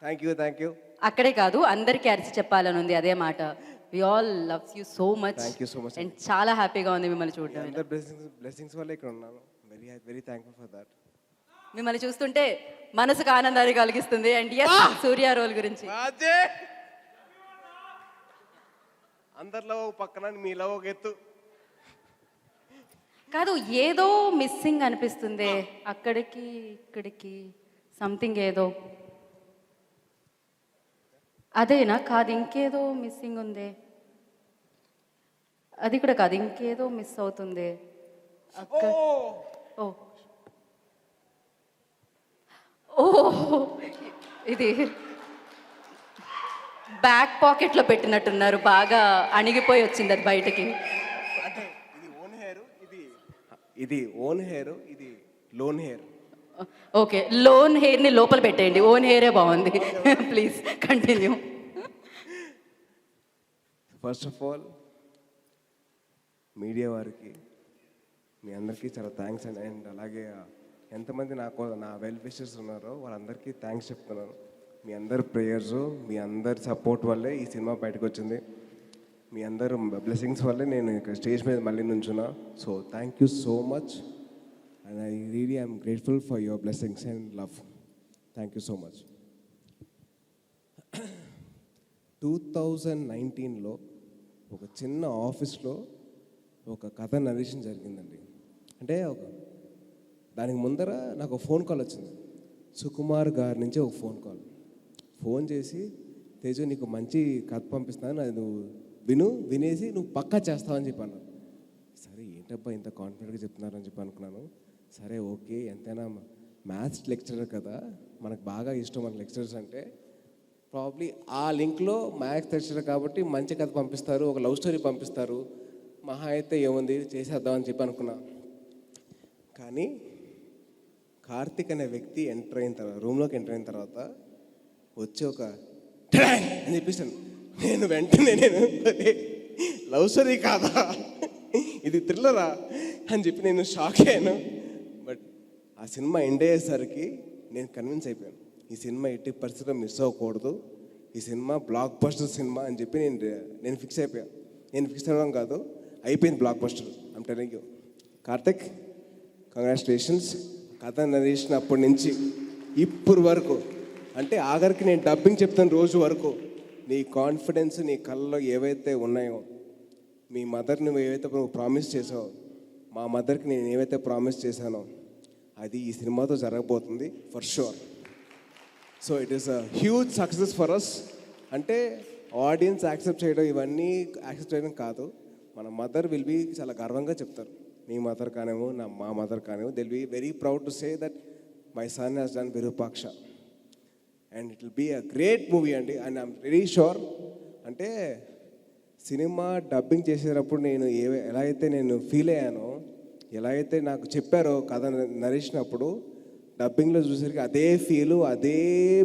Thank you. అక్కడే కాదు, అందరికీ అరిచి చెప్పాలని ఉంది అదే మాట. We all loves you so much. Thank you so much. And చాలా హ్యాపీగా ఉంది మిమ్మల్ని చూడడం. అందరి బ్లెస్సింగ్స్ వల్ల ఇక్కడ ఉన్నాను. Very thankful for that. మిమ్మల్ని చూస్తుంటే మనసుకు ఆనందాన్ని కలిగిస్తుంది. అండ్ ఎస్, సూర్య రోల్ గురించి అందరిలో ఒక పక్కన మీలో ఒక ఎత్తు. కాదు, ఏదో మిస్సింగ్ అనిపిస్తుంది అక్కడికి ఇక్కడికి, సంథింగ్ ఏదో. అదేనా? కాదు, ఇంకేదో మిస్సింగ్ ఉంది. అది కూడా కాదు, ఇంకేదో మిస్ అవుతుంది అక్కడ. ఓ ఓ ఇది బ్యాక్ పాకెట్లో పెట్టినట్టున్నారు, బాగా అణిగిపోయి వచ్చింది అది బయటకి. అంటే ఇది ఓన్ హెయిర్, ఇది ఓన్ హెయిర్, ఇది లోన్ హెయిర్. ఓకే, లోన్ హెయిర్ని లోపల పెట్టేయండి, ఓన్ హెయిరే బాగుంది. Please continue. First of all media వారికి మీ అందరికీ చాలా థ్యాంక్స్ అండి. అండ్ అలాగే ఎంతమంది నా వెల్ విషర్స్ ఉన్నారో వాళ్ళందరికీ థ్యాంక్స్ చెప్తున్నాను. మీ అందరి ప్రేయర్స్, మీ అందరి సపోర్ట్ వల్లే ఈ సినిమా బయటకు వచ్చింది. మీ అందరు బ్లెస్సింగ్స్ వల్లే నేను ఇక్కడ స్టేజ్ మీద మళ్ళీ నుంచున్నా. So thank you so much. And I really I'm grateful for your blessings and love. Thank you so much. 2019లో ఒక చిన్న ఆఫీస్లో ఒక కథ నరేషన్ జరిగిందండి. అంటే దానికి ముందర నాకు ఒక ఫోన్ కాల్ వచ్చింది. సుకుమార్ గారి నుంచి ఒక ఫోన్ చేసి, తేజు నీకు మంచి కథ పంపిస్తాను, అది నువ్వు వినేసి నువ్వు పక్కా చేస్తావని చెప్పి అన్నారు. సరే ఏంటబ్బా ఇంత కాన్ఫిడెంట్గా చెప్తున్నారని చెప్పి అనుకున్నాను. సరే ఓకే, ఎంతైనా మ్యాథ్స్ లెక్చరర్ కదా, మనకు బాగా ఇష్టం మన లెక్చరర్స్ అంటే. ప్రాబ్లీ ఆ లింక్లో మ్యాథ్స్ లెక్చరర్ కాబట్టి మంచి కథ పంపిస్తారు, ఒక లవ్ స్టోరీ పంపిస్తారు, మహా అయితే ఏముంది చేసేద్దామని చెప్పి అనుకున్నా. కానీ కార్తిక్ అనే వ్యక్తి రూమ్లోకి ఎంటర్ అయిన తర్వాత వచ్చి ఒక అని చెప్పేసాను. నేను వెంటనే లవ్ స్టోరీ కాదా, ఇది థ్రిల్లరా అని చెప్పి నేను షాక్ అయ్యాను. బట్ ఆ సినిమా ఎండ్ అయ్యేసరికి నేను కన్విన్స్ అయిపోయాను, ఈ సినిమా 80% మిస్ అవ్వకూడదు, ఈ సినిమా బ్లాక్ బస్టర్ సినిమా అని చెప్పి నేను ఫిక్స్ అయిపోయాను. నేను ఫిక్స్ అవ్వడం కాదు, అయిపోయింది block buster. I'm telling you. Karthik, congratulations. కథ నరేసినప్పటి నుంచి ఇప్పుడు వరకు, అంటే ఆఖరికి నేను డబ్బింగ్ చెప్తాను రోజు వరకు, నీ కాన్ఫిడెన్స్, నీ కళ్ళలో ఏవైతే ఉన్నాయో, మీ మదర్ నువ్వు ఏవైతే నువ్వు ప్రామిస్ చేసావో, మా మదర్కి నేను ఏవైతే ప్రామిస్ చేశానో అది ఈ సినిమాతో జరగబోతుంది for sure. So it is a huge success for us. అంటే ఆడియన్స్ యాక్సెప్ట్ చేయడం, ఇవన్నీ యాక్సెప్ట్ చేయడం కాదు, మన మదర్ విల్ బీ చాలా గర్వంగా చెప్తారు. మీ మదర్ కానేమో మా మదర్ కానేమో, they'll be very proud to say that my son has done Virupaksha. And it will be a great movie అండి. And I'm very sure. అంటే సినిమా డబ్బింగ్ చేసేటప్పుడు నేను ఎలా అయితే నేను ఫీల్ అయ్యానో, ఎలా అయితే నాకు చెప్పారో కథ నరేసినప్పుడు, డబ్బింగ్లో చూసరికి అదే ఫీలు, అదే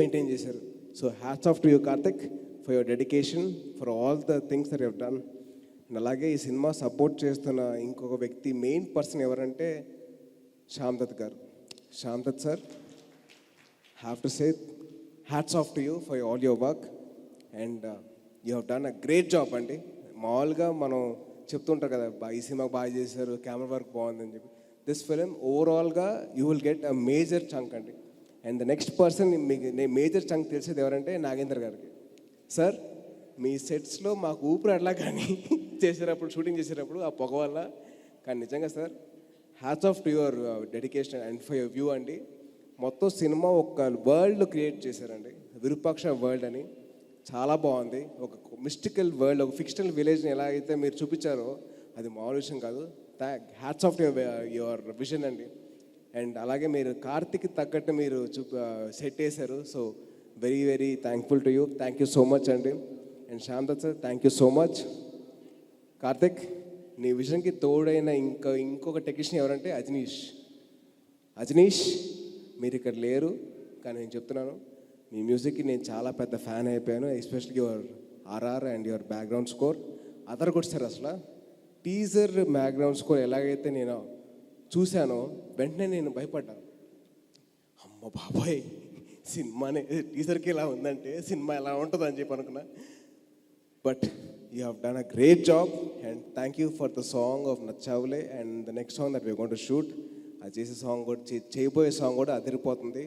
మెయింటైన్ చేశారు. So hats off to you Karthik for your dedication, for all the things that you have done. And అలాగే ఈ సినిమా సపోర్ట్ చేస్తున్న ఇంకొక వ్యక్తి, మెయిన్ పర్సన్ ఎవరంటే శ్యామ్ దత్ గారు. Shyam Dutt sir, have to say hats off to you for all your work. And you have done a great job అండి. మామూలుగా మనం చెప్తుంటారు కదా, ఈ సినిమా బాగా చేశారు, కెమెరా వర్క్ బాగుందని చెప్పి. దిస్ ఫిలిం ఓవరాల్గా you will get a major chunk అండి. అండ్ ద నెక్స్ట్ పర్సన్ మీకు నేను మేజర్ చంక్ తెలిసేది ఎవరంటే నాగేంద్ర గారికి. సార్, మీ సెట్స్లో మాకు ఊపిరి అట్లా కానీ చేసేటప్పుడు, షూటింగ్ చేసేటప్పుడు ఆ పొగ వల్ల. కానీ నిజంగా sir, hats off to your dedication and for your view అండి. మొత్తం సినిమా ఒక వరల్డ్ క్రియేట్ చేశారండి, విరూపాక్ష వరల్డ్ అని. చాలా బాగుంది. ఒక మిస్టికల్ వరల్డ్, ఒక ఫిక్షనల్ విలేజ్ని ఎలా అయితే మీరు చూపించారో అది మామూలు విషయం కాదు. హ్యాట్స్ ఆఫ్ యువర్ విజన్ అండి. అండ్ అలాగే మీరు కార్తిక్ తగ్గట్టు మీరు సెట్ చేశారు. So very very thankful to you. Thank you so much అండి. And Shyam Dutt sir, thank you so much. Karthik, నీ విజన్కి తోడైన ఇంకొక టెక్నీషియన్ ఎవరంటే అజనీష్. మీరు ఇక్కడ లేరు, కానీ నేను చెప్తున్నాను, మీ మ్యూజిక్కి నేను చాలా పెద్ద ఫ్యాన్ అయిపోయాను. Especially your RR and your background score అదర్ కొట్టారు. అసలు టీజర్ బ్యాక్గ్రౌండ్ స్కోర్ ఎలాగైతే నేను చూశానో వెంటనే నేను భయపడ్డాను. అమ్మ బాబాయ్, సినిమానే టీజర్కి ఇలా ఉందంటే సినిమా ఎలా ఉంటుందని అని చెప్పి అనుకున్నా. But you have done a great job and thank you for the song of Nachavule and the next song that we going to shoot. అది చేసే సాంగ్ కూడా చేయబోయే సాంగ్ కూడా అదిరిపోతుంది.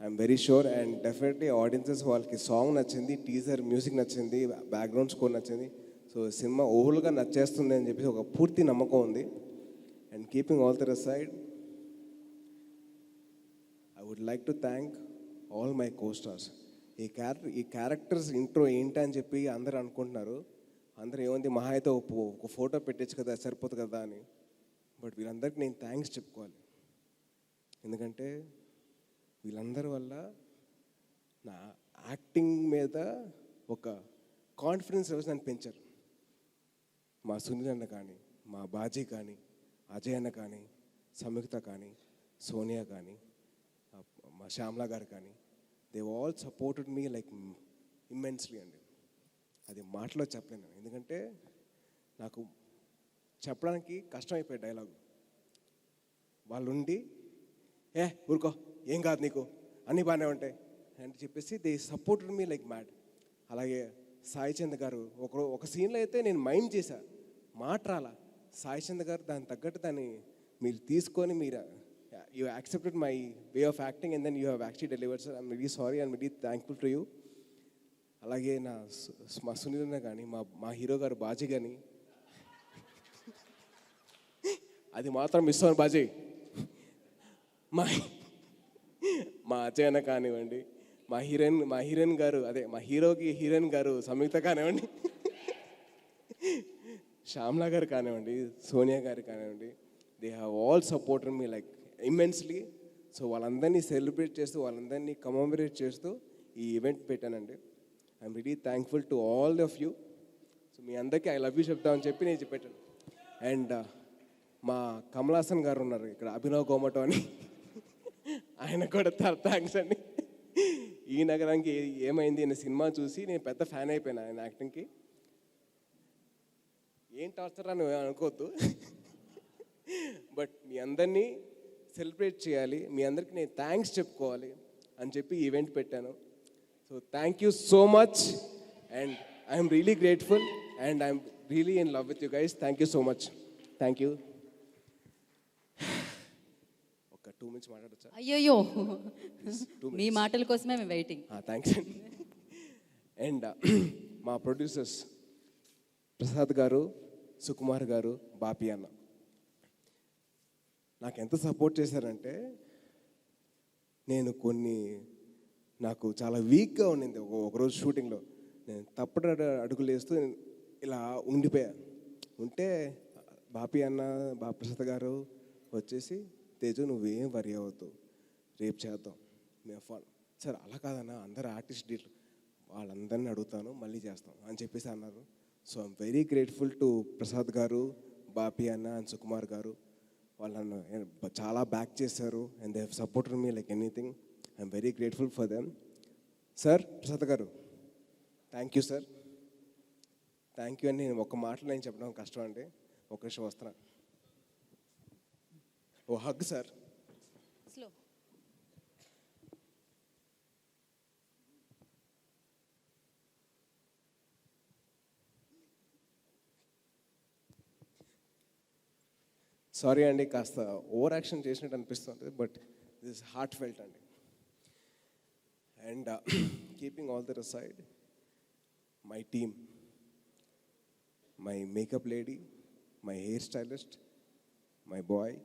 I'm very sure and definitely audiences వాళ్ళకి song నచ్చింది, teaser music నచ్చింది, background score నచ్చింది. సో సినిమా ఓవరాల్గా నచ్చేస్తుంది అని చెప్పేసి ఒక పూర్తి నమ్మకం ఉంది. And keeping all the side, I would like to thank all my co-stars. ఈ క్యారెక్టర్స్ ఇంట్రో ఏంటి అని చెప్పి అందరూ అనుకుంటున్నారు. అందరూ ఏముంది మహా అయితే ఒక ఫోటో పెట్టచ్చు కదా సరిపోతుంది కదా అని. బట్ వీళ్ళందరికీ నేను థ్యాంక్స్ చెప్పుకోవాలి. ఎందుకంటే వీళ్ళందరి వల్ల నా యాక్టింగ్ మీద ఒక కాన్ఫిడెన్స్ లెవెల్స్ నన్ను పెంచారు. మా సునీల్ అన్న కానీ, మా బాజీ కానీ, అజయ్ అన్న కానీ, సంయుక్త కానీ, సోనియా కానీ, మా శ్యామ్లా గారు కానీ, they all supported me like immensely అండి. అది మాటలో చెప్పలేను. ఎందుకంటే నాకు చెప్పడానికి కష్టమైపోయే డైలాగు. వాళ్ళు ఉండి ఊరుకో ఏం కాదు నీకు అన్నీ బాగానే ఉంటాయి అని చెప్పేసి they supported me like mad. అలాగే సాయి చంద్ గారు ఒక సీన్లో అయితే నేను మైండ్ చేశా, మాట రాలా. సాయి చంద్ గారు దాన్ని తగ్గట్టు దాన్ని మీరు తీసుకొని మీరు you accepted my way of acting and then you have actually delivered sir. I'm very sorry and very thankful to you. అలాగే మా సునీల్ కానీ, మా హీరో గారు బాజీ కానీ, అది మాత్రం మిస్ అవ్వను బాజీ. మా అజయ్ అన్న కానివ్వండి, మా హీరోయిన్ గారు, అదే మా హీరోయిన్ గారు సంయుక్త కానివ్వండి, శ్యామ్లా గారు కానివ్వండి, సోనియా గారు కానివ్వండి, they have all supported me like immensely. So వాళ్ళందరినీ సెలబ్రేట్ చేస్తూ, వాళ్ళందరినీ కమమరేట్ చేస్తూ ఈ ఈవెంట్ పెట్టానండి. I'm really thankful to all of you. So మీ అందరికీ ఐ లవ్ యూ చెప్తామని చెప్పి నేను పెట్టాను. అండ్ మా కమల్ హాసన్ గారు ఉన్నారు ఇక్కడ, అభినవ్ గోమటో అని, ఆయన కూడా థ్యాంక్స్ అండి. ఈ నగరానికి ఏమైంది అనే సినిమా చూసి నేను పెద్ద ఫ్యాన్ అయిపోయాను ఆయన యాక్టింగ్కి. ఏం టార్చర్ అని అనుకోవద్దు. బట్ మీ అందరినీ సెలబ్రేట్ చేయాలి, మీ అందరికీ నేను థ్యాంక్స్ చెప్పుకోవాలి అని చెప్పి ఈవెంట్ పెట్టాను. So thank you so much and I'm really grateful and I'm really in love with you guys. Thank you so much. Thank you. ఒక 2 minutes మాట్లాడచ్చా? అయ్యయ్యో, మీ మాటల కోసమే మేము వెయిటింగ్. థ్యాంక్స్ అండి. అండ్ మా ప్రొడ్యూసర్స్ ప్రసాద్ గారు, సుకుమార్ గారు, బాపి అన్న నాకు ఎంత సపోర్ట్ చేశారంటే, నాకు చాలా వీక్గా ఉండింది ఒకరోజు షూటింగ్లో. నేను తప్పుడు అడుగులు వేస్తూ ఇలా ఉంటే బాపి అన్న, ప్రసాద్ గారు వచ్చేసి, తేజు నువ్వేం వరి అవ్వద్దు, రేపు చేద్దాం, మేము ఫోన్ సార్ అలా కాదన్నా అందరు ఆర్టిస్ట్ డీల్ వాళ్ళందరినీ అడుగుతాను మళ్ళీ చేస్తాం అని చెప్పేసి అన్నారు. So I'm very grateful to Prasad గారు, బాపి అన్న అండ్ సుకుమార్ గారు. వాళ్ళను చాలా బ్యాక్ చేశారు and they have supported me like anything. I'm very grateful for them. Sir Prasad గారు thank you sir, thank you అని నేను ఒక మాటలో నేను చెప్పడం కష్టం అండి. ఒక నిమిషం వస్తున్నా. ఓ హగ్ సార్. స్లో. సారీ అండి, కాస్త ఓవర్ యాక్షన్ చేసినట్టు అనిపిస్తుంది, బట్ దిస్ హార్ట్ ఫెల్ట్ అండి. And keeping all that aside, my team, my makeup lady, my hair stylist, my boy,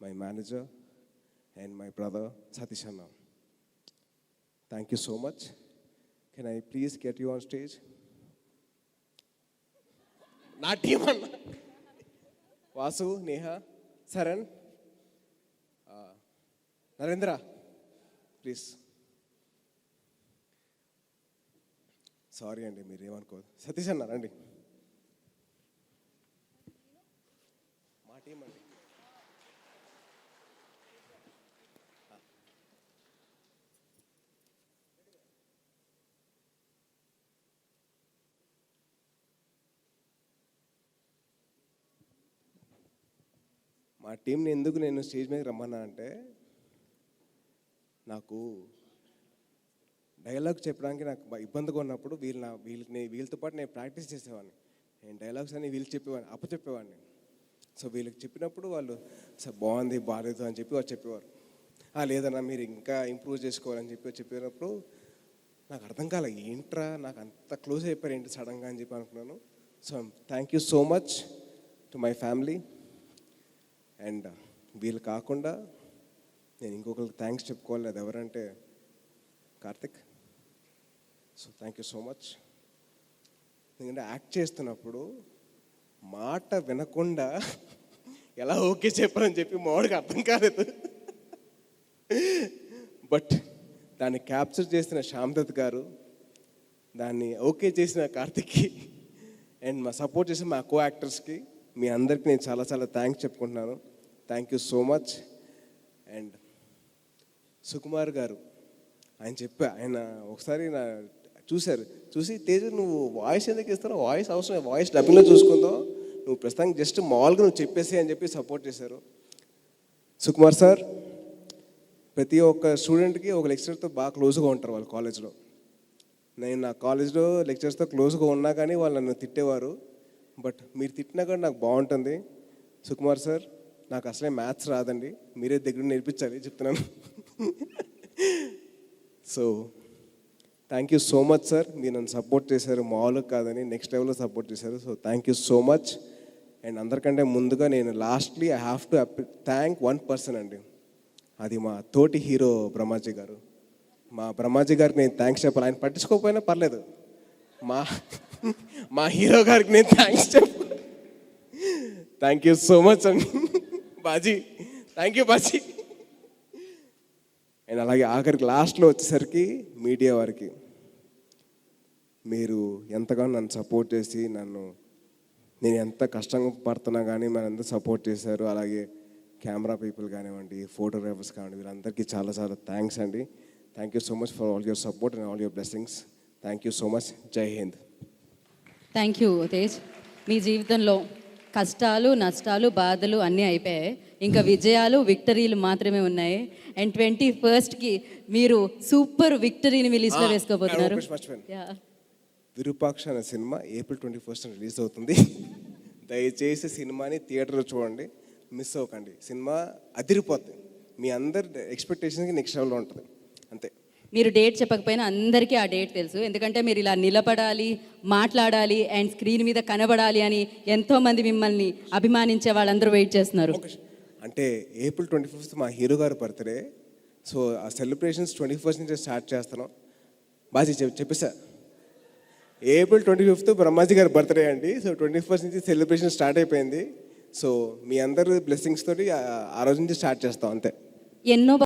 my manager and my brother Satish Anna. Thank you so much. Can I please get you on stage? Na team Anna. Vasu, Neha, Saran, Narendra, please. Sorry andi meer em anukodu. Satish Anna randi. Ma team andi. మా టీంని ఎందుకు నేను stage మీద రమ్మన్నా అంటే, నాకు dialogue చెప్పడానికి నాకు ఇబ్బందిగా ఉన్నప్పుడు వీళ్ళతో పాటు నేను ప్రాక్టీస్ చేసేవాడిని. నేను డైలాగ్స్ అన్ని వీళ్ళు చెప్పేవాడిని, చెప్పేవాడిని. సో వీళ్ళకి చెప్పినప్పుడు వాళ్ళు సార్ బాగుంది బాగాలేదు అని చెప్పి వాళ్ళు చెప్పేవారు. లేదన్నా మీరు ఇంకా ఇంప్రూవ్ చేసుకోవాలని చెప్పినప్పుడు నాకు అర్థం కాలే, ఏంట్రా నాకు అంత క్లోజ్ అయిపోయారు ఏంటి సడన్గా అని చెప్పి అనుకున్నాను. So thank you so much to my family. And వీళ్ళు కాకుండా నేను ఇంకొకరికి థ్యాంక్స్ చెప్పుకోవాలి, అది ఎవరంటే Karthik. So thank you so much. ఎందుకంటే యాక్ట్ చేస్తున్నప్పుడు మాట వినకుండా ఎలా ఓకే చెప్పారని చెప్పి మావాడికి అర్థం కాలేదు. బట్ దాన్ని క్యాప్చర్ చేసిన శ్యామ్ దత్ గారు, దాన్ని ఓకే చేసిన కార్తిక్కి అండ్ మా సపోర్ట్ చేసిన మా కో యాక్టర్స్కి, మీ అందరికీ నేను చాలా చాలా థ్యాంక్స్ చెప్పుకుంటున్నాను. Thank you so much. And Sukumar గారు ఆయన ఒకసారి చూసి తేజు నువ్వు వాయిస్ ఎందుకు ఇస్తావు, వాయిస్ అవసరం, వాయిస్ డబ్బింగ్లో చూసుకుందో, నువ్వు ప్రస్తుతానికి జస్ట్ మామూలుగా నువ్వు చెప్పేసి అని చెప్పి సపోర్ట్ చేశారు. సుకుమార్ సార్ ప్రతి ఒక్క స్టూడెంట్కి ఒక లెక్చరర్తో బాగా క్లోజ్గా ఉంటారు వాళ్ళ కాలేజ్లో. నేను నా కాలేజ్లో లెక్చరర్స్తో క్లోజ్గా ఉన్నా కానీ వాళ్ళు నన్ను తిట్టేవారు. బట్ మీరు తిట్టినా కూడా నాకు బాగుంటుంది. సుకుమార్ సార్ నాకు అసలే మ్యాథ్స్ రాదండి, మీరే దగ్గర నేర్పించాలి చెప్తున్నాను. So thank you so much sir, మీరు నన్ను సపోర్ట్ చేశారు, మామూలుగా కాదని నెక్స్ట్ లెవెల్లో సపోర్ట్ చేశారు. So thank you so much. And అందరికంటే ముందుగా నేను lastly I have to thank one person అండి, అది మా తోటి హీరో బ్రహ్మాజీ గారు. మా బ్రహ్మాజీ గారికి నేను థ్యాంక్స్ చెప్పాలి, ఆయన పట్టించుకోకపోయినా పర్లేదు, మా హీరో గారికి నేను థ్యాంక్స్ చెప్పాలి. థ్యాంక్ యూ సో మచ్ అండి Baji, thank you Baji. And అలాగే ఆఖరికి లాస్ట్లో వచ్చేసరికి మీడియా వారికి, మీరు ఎంతగానో నన్ను సపోర్ట్ చేసి నేను ఎంత కష్టంగా పడుతున్నా కానీ మన ఎంత సపోర్ట్ చేశారు. అలాగే కెమెరా పీపుల్ కానివ్వండి, ఫోటోగ్రాఫర్స్ కానివ్వండి, వీళ్ళందరికీ చాలా చాలా థ్యాంక్స్ అండి. Thank you so much for all your support and all your blessings. Thank you so much. జై హింద్. Thank you Tej. మీ జీవితంలో కష్టాలు, నష్టాలు, బాధలు అన్నీ అయిపోయాయి, ఇంకా విజయాలు, విక్టరీలు మాత్రమే ఉన్నాయి. అండ్ 21st మీరు సూపర్ విక్టరీని మీ లిస్ట్లో వేసుకోబోతున్నారు. విరూపాక్ష అనే సినిమా April 21st రిలీజ్ అవుతుంది. దయచేసి సినిమాని థియేటర్లో చూడండి, మిస్ అవ్వకండి. సినిమా అదిరిపోతుంది, మీ అందరి ఎక్స్పెక్టేషన్కి నెక్స్ట్ లెవెల్లో ఉంటుంది. అంతే. మీరు డేట్ చెప్పకపోయినా అందరికీ ఆ డేట్ తెలుసు, ఎందుకంటే మీరు ఇలా నిలబడాలి, మాట్లాడాలి అండ్ స్క్రీన్ మీద కనబడాలి అని ఎంతోమంది మిమ్మల్ని అభిమానించే వాళ్ళందరూ వెయిట్ చేస్తున్నారు. అంటే April 25th మా హీరో గారు బర్త్డే. సో ఆ సెలబ్రేషన్స్ 21st నుంచి స్టార్ట్ చేస్తున్నాం. బాజీ చెప్పేసా, April 25th బ్రహ్మాజీ గారి బర్త్డే అండి. సో 21st నుంచి సెలబ్రేషన్ స్టార్ట్ అయిపోయింది. సో మీ అందరు బ్లెస్సింగ్స్ తోటి ఆ రోజు నుంచి స్టార్ట్ చేస్తాం అంతే. ఎన్నో